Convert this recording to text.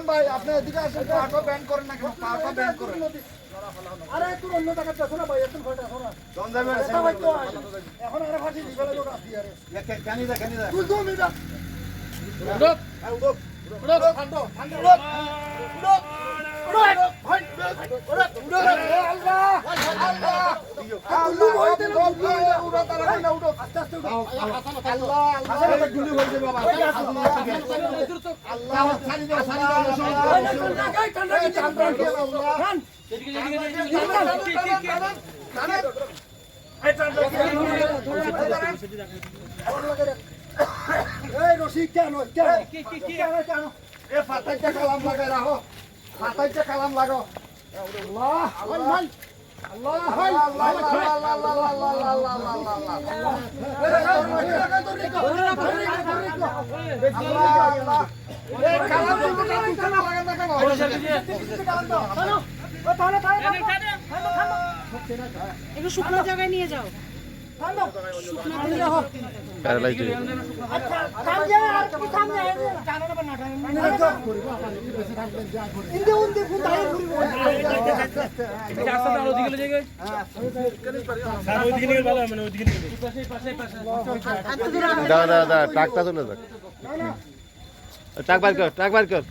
ভাই আপনি এদিকে আসেন, পাটা ব্যান করেন না কেন? পাটা ব্যান করেন। আরে তুই অন্য জায়গায় দেখো না ভাই, এখন কয়টা শোনা এখন আরে ফাঁসি দিবে লোক আসি আরে কেন দা তুই দো মিনিট উড়ক উড়ক উড়ক ঠান্ডা ঠান্ডা উড়ক উড়ক উড়ক ভাই উড়ক উড়ক আল্লাহ আল্লাহ গুলি হই দে গুলি উড়া তারা না উড়ক আস্তে আস্তে উড়ক আল্লাহ আল্লাহ গুলি হই দে বাবা আল্লাহ ছাড়ি দাও ঠান্ডা কি ঠান্ডা আল্লাহ এদিকে এই রশিদ কেন কেন এ ফাটাইতে কালাম লাগাই রাখো, ফাটাইতে কালাম লাগো। আল্লাহ আল্লাহ আল্লাহ আল্লাহ একটু শুকনো জায়গায় নিয়ে যাও। ট্রাক বার কর